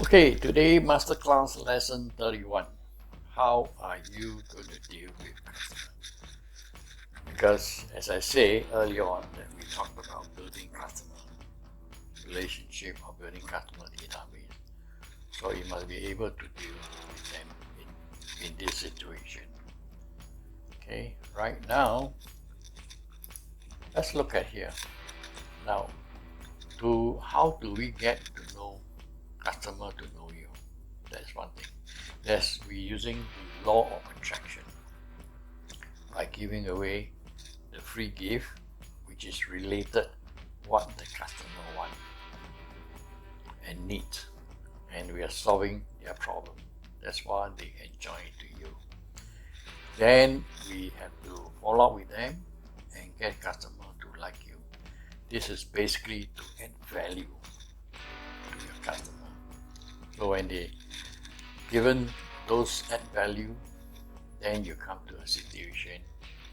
Okay, today masterclass lesson 31. How are you going to deal with customers? Because as I say earlier on that we talked about building customer relationship or building customer database. So you must be able to deal with them in this situation. Okay, right now, let's look at here. Now, how do we get to know customer to know you? That's one thing. Yes, we're using the law of attraction by giving away the free gift, which is related what the customer want and need, and we are solving their problem. That's why they enjoy it to you. Then we have to follow up with them and get customer to like you. This is basically to add value to your customer. So when they given those add value, then you come to a situation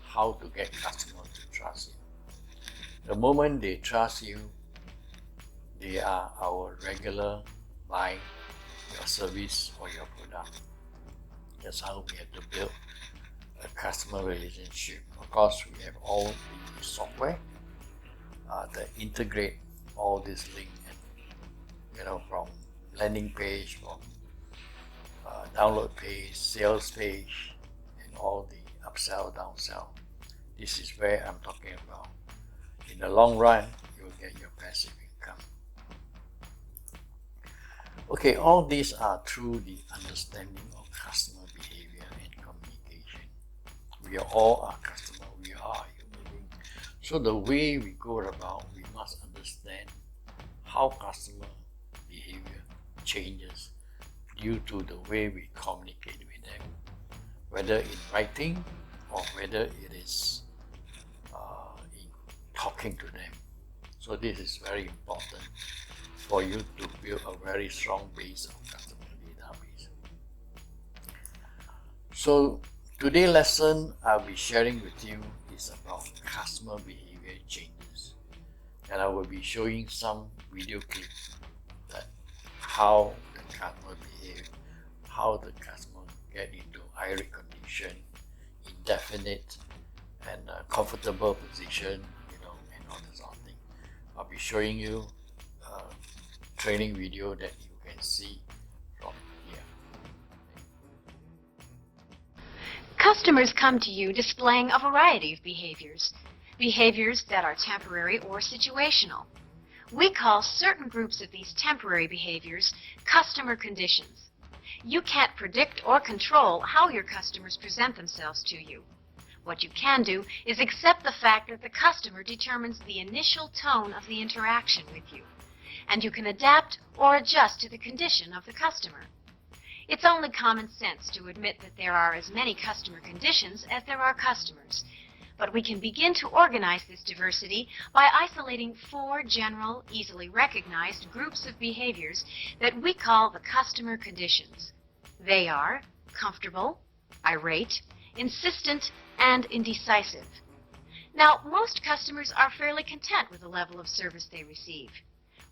how to get customers to trust you. The moment they trust you, they are our regular buying your service or your product. That's how we have to build a customer relationship. Of course, we have all the software that integrate all this link and from landing page, from download page, sales page, and all the upsell, downsell. This is where I'm talking about. In the long run, you will get your passive income. Okay, all these are through the understanding of customer behavior and communication. We are all our customer, we are human beings. So the way we go about, we must understand how customer behavior changes due to the way we communicate with them, whether in writing or whether it is in talking to them. So this is very important for you to build a very strong base of customer database. So today's lesson I'll be sharing with you is about customer behavior changes, and I will be showing some video clips that how the customer behave, how the customer get into irate condition, indefinite and comfortable position, and all this sort of thing. I'll be showing you a training video that you can see from here. Customers come to you displaying a variety of behaviors that are temporary or situational. We call certain groups of these temporary behaviors customer conditions. You can't predict or control how your customers present themselves to you. What you can do is accept the fact that the customer determines the initial tone of the interaction with you, and you can adapt or adjust to the condition of the customer. It's only common sense to admit that there are as many customer conditions as there are customers, but we can begin to organize this diversity by isolating 4 general, easily recognized groups of behaviors that we call the customer conditions. They are comfortable, irate, insistent, and indecisive. Now, most customers are fairly content with the level of service they receive.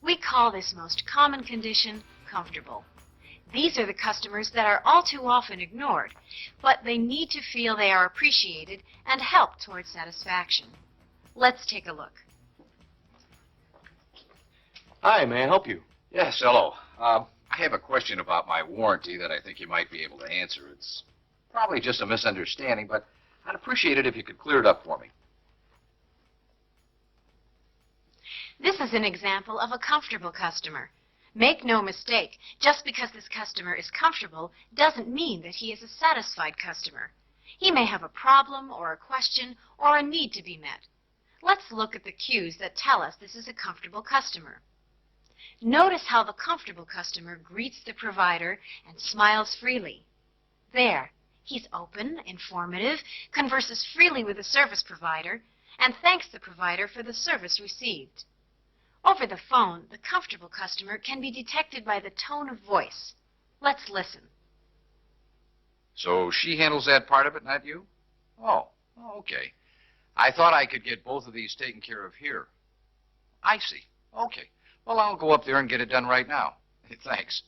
We call this most common condition comfortable. These are the customers that are all too often ignored, but they need to feel they are appreciated and help toward satisfaction. Let's take a look. Hi, may I help you? Yes, hello. I have a question about my warranty that I think you might be able to answer. It's probably just a misunderstanding, but I'd appreciate it if you could clear it up for me. This is an example of a comfortable customer. Make no mistake, just because this customer is comfortable doesn't mean that he is a satisfied customer. He may have a problem or a question or a need to be met. Let's look at the cues that tell us this is a comfortable customer. Notice how the comfortable customer greets the provider and smiles freely. There, he's open, informative, converses freely with the service provider, and thanks the provider for the service received. Over the phone, the comfortable customer can be detected by the tone of voice. Let's listen. So she handles that part of it, not you? Oh, okay. I thought I could get both of these taken care of here. I see. Okay. Well, I'll go up there and get it done right now. Thanks.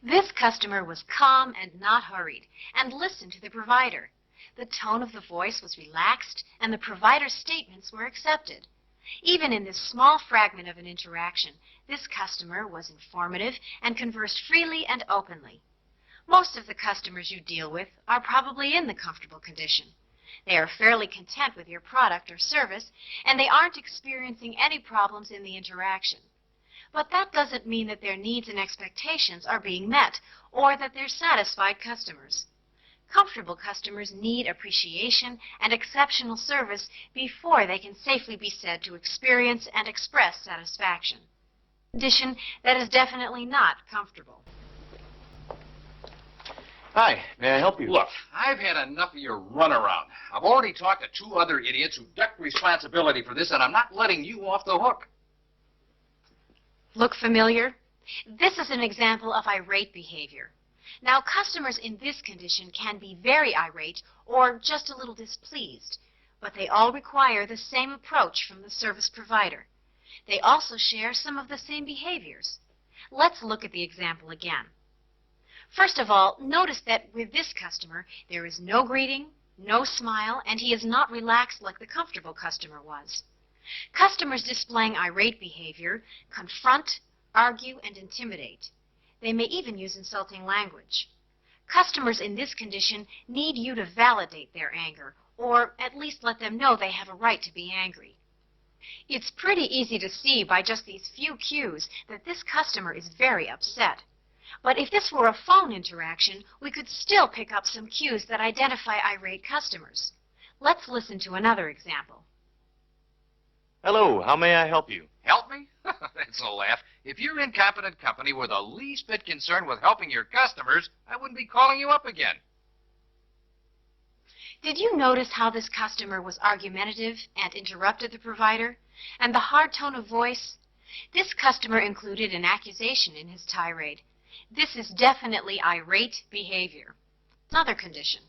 This customer was calm and not hurried and listened to the provider. The tone of the voice was relaxed and the provider's statements were accepted. Even in this small fragment of an interaction, this customer was informative and conversed freely and openly. Most of the customers you deal with are probably in the comfortable condition. They are fairly content with your product or service, and they aren't experiencing any problems in the interaction. But that doesn't mean that their needs and expectations are being met, or that they're satisfied customers. Comfortable customers need appreciation and exceptional service before they can safely be said to experience and express satisfaction. A condition that is definitely not comfortable. Hi, may I help you? Look, I've had enough of your runaround. I've already talked to 2 other idiots who ducked responsibility for this, and I'm not letting you off the hook. Look familiar? This is an example of irate behavior. Now, customers in this condition can be very irate or just a little displeased, but they all require the same approach from the service provider. They also share some of the same behaviors. Let's look at the example again. First of all, notice that with this customer, there is no greeting, no smile, and he is not relaxed like the comfortable customer was. Customers displaying irate behavior confront, argue, and intimidate. They may even use insulting language. Customers in this condition need you to validate their anger, or at least let them know they have a right to be angry. It's pretty easy to see by just these few cues that this customer is very upset. But if this were a phone interaction, we could still pick up some cues that identify irate customers. Let's listen to another example. Hello, how may I help you? Help me? That's a laugh. If your incompetent company were the least bit concerned with helping your customers, I wouldn't be calling you up again. Did you notice how this customer was argumentative and interrupted the provider? And the hard tone of voice? This customer included an accusation in his tirade. This is definitely irate behavior. Another condition.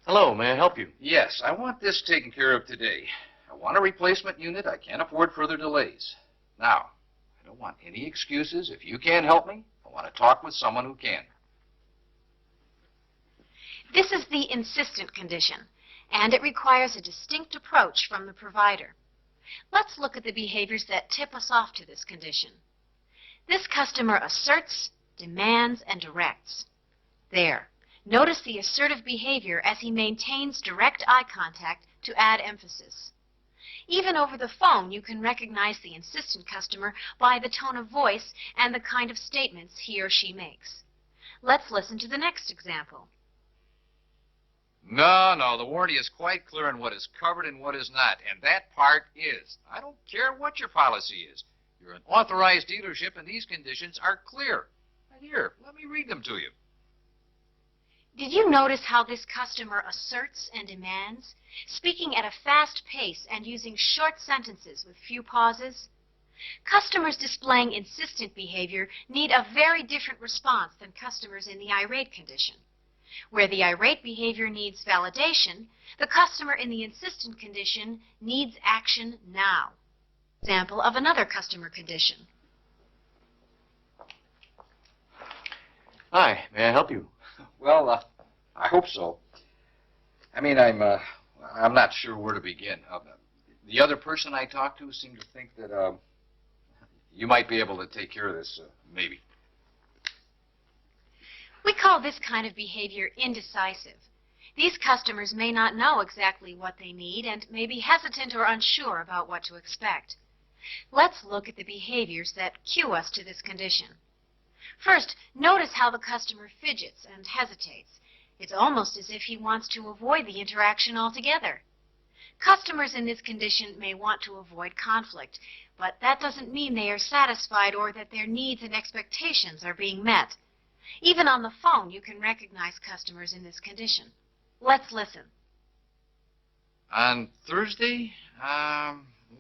Hello, may I help you? Yes, I want this taken care of today. I want a replacement unit. I can't afford further delays. Now, I don't want any excuses. If you can't help me, I want to talk with someone who can. This is the insistent condition, and it requires a distinct approach from the provider. Let's look at the behaviors that tip us off to this condition. This customer asserts, demands, and directs. There. Notice the assertive behavior as he maintains direct eye contact to add emphasis. Even over the phone, you can recognize the insistent customer by the tone of voice and the kind of statements he or she makes. Let's listen to the next example. No, the warranty is quite clear on what is covered and what is not, and that part is. I don't care what your policy is. You're an authorized dealership, and these conditions are clear. Here, let me read them to you. Did you notice how this customer asserts and demands, speaking at a fast pace and using short sentences with few pauses? Customers displaying insistent behavior need a very different response than customers in the irate condition. Where the irate behavior needs validation, the customer in the insistent condition needs action now. Example of another customer condition. Hi, may I help you? Well, I hope so. I mean, I'm not sure where to begin. The other person I talked to seemed to think that you might be able to take care of this, maybe. We call this kind of behavior indecisive. These customers may not know exactly what they need and may be hesitant or unsure about what to expect. Let's look at the behaviors that cue us to this condition. First, notice how the customer fidgets and hesitates. It's almost as if he wants to avoid the interaction altogether. Customers in this condition may want to avoid conflict, but that doesn't mean they are satisfied or that their needs and expectations are being met. Even on the phone, you can recognize customers in this condition. Let's listen. On Thursday?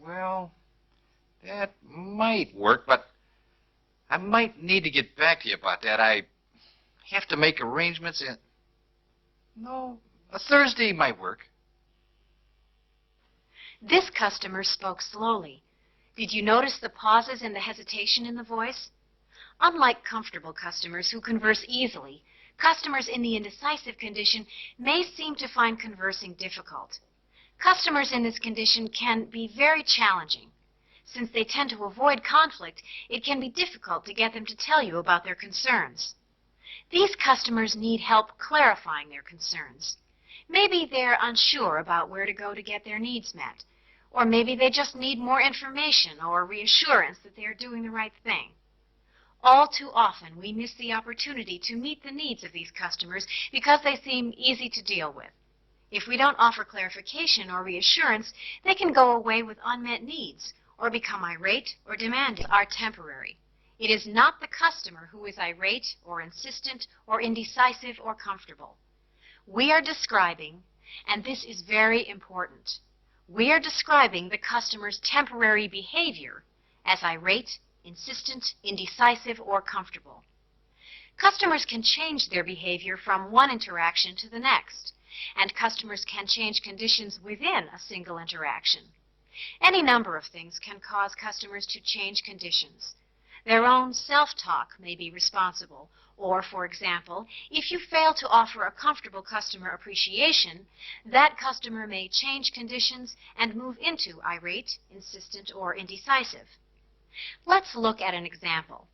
Well, that might work, but I might need to get back to you about that. I have to make arrangements in... No, a Thursday might work. This customer spoke slowly. Did you notice the pauses and the hesitation in the voice? Unlike comfortable customers who converse easily, customers in the indecisive condition may seem to find conversing difficult. Customers in this condition can be very challenging. Since they tend to avoid conflict, it can be difficult to get them to tell you about their concerns. These customers need help clarifying their concerns. Maybe they're unsure about where to go to get their needs met, or maybe they just need more information or reassurance that they are doing the right thing. All too often, we miss the opportunity to meet the needs of these customers because they seem easy to deal with. If we don't offer clarification or reassurance, they can go away with unmet needs or become irate or demanding. Are temporary. It is not the customer who is irate or insistent or indecisive or comfortable. We are describing, and this is very important, we are describing the customer's temporary behavior as irate, insistent, indecisive, or comfortable. Customers can change their behavior from one interaction to the next, and customers can change conditions within a single interaction. Any number of things can cause customers to change conditions. Their own self-talk may be responsible, or, for example, if you fail to offer a comfortable customer appreciation, that customer may change conditions and move into irate, insistent, or indecisive. Let's look at an example.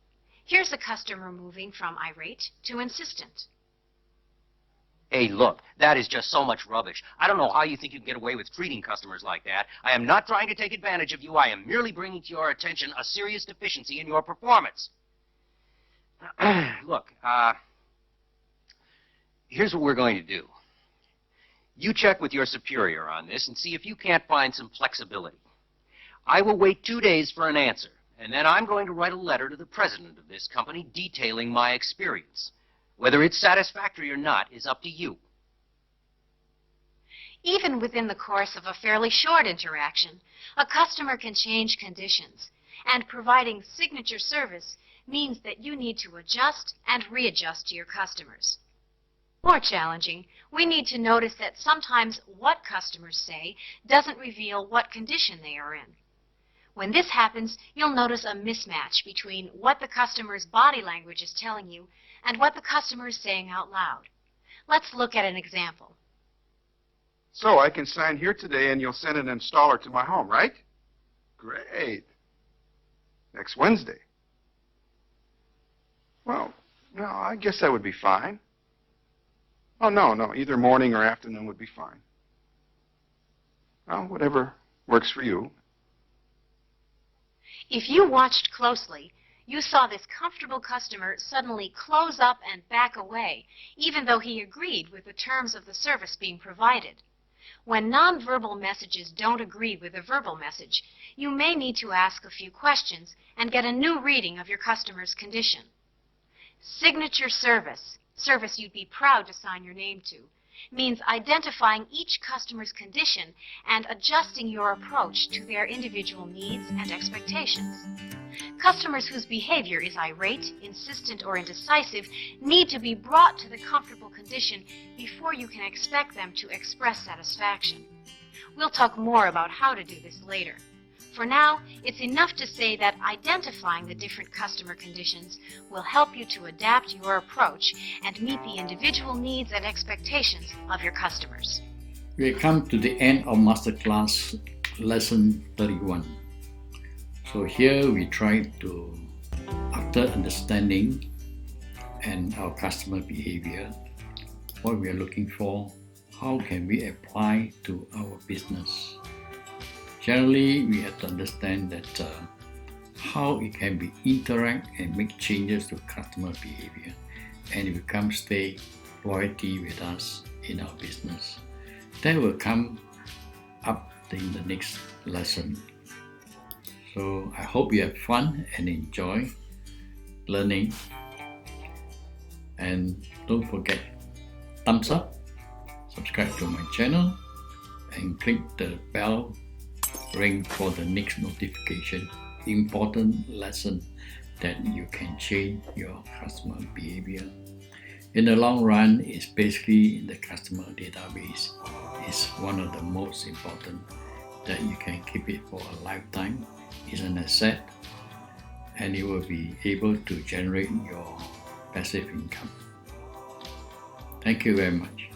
Here's a customer moving from irate to insistent. Hey, look, that is just so much rubbish. I don't know how you think you can get away with treating customers like that. I am not trying to take advantage of you. I am merely bringing to your attention a serious deficiency in your performance. Look, here's what we're going to do. You check with your superior on this and see if you can't find some flexibility. I will wait 2 days for an answer, and then I'm going to write a letter to the president of this company detailing my experience. Whether it's satisfactory or not is up to you. Even within the course of a fairly short interaction, a customer can change conditions, and providing signature service means that you need to adjust and readjust to your customers. More challenging, we need to notice that sometimes what customers say doesn't reveal what condition they are in. When this happens, you'll notice a mismatch between what the customer's body language is telling you and what the customer is saying out loud. Let's look at an example. So I can sign here today and you'll send an installer to my home, right? Great. Next Wednesday. Well, no, I guess that would be fine. Oh, no, either morning or afternoon would be fine. Well, whatever works for you. If you watched closely, you saw this comfortable customer suddenly close up and back away, even though he agreed with the terms of the service being provided. When nonverbal messages don't agree with a verbal message, you may need to ask a few questions and get a new reading of your customer's condition. Signature service, service you'd be proud to sign your name to, means identifying each customer's condition and adjusting your approach to their individual needs and expectations. Customers whose behavior is irate, insistent, or indecisive need to be brought to the comfortable condition before you can expect them to express satisfaction. We'll talk more about how to do this later. For now, it's enough to say that identifying the different customer conditions will help you to adapt your approach and meet the individual needs and expectations of your customers. We come to the end of Masterclass Lesson 31. So here we try to, after understanding and our customer behavior, what we are looking for, how can we apply to our business. Generally, we have to understand that how it can be interact and make changes to customer behavior, and it becomes stay loyalty with us in our business. That will come up in the next lesson. So I hope you have fun and enjoy learning. And don't forget, thumbs up, subscribe to my channel, and click the bell ring for the next notification. Important lesson that you can change your customer behavior. In the long run, it's basically the customer database is one of the most important, that you can keep it for a lifetime. It's an asset, and you will be able to generate your passive income. Thank you very much.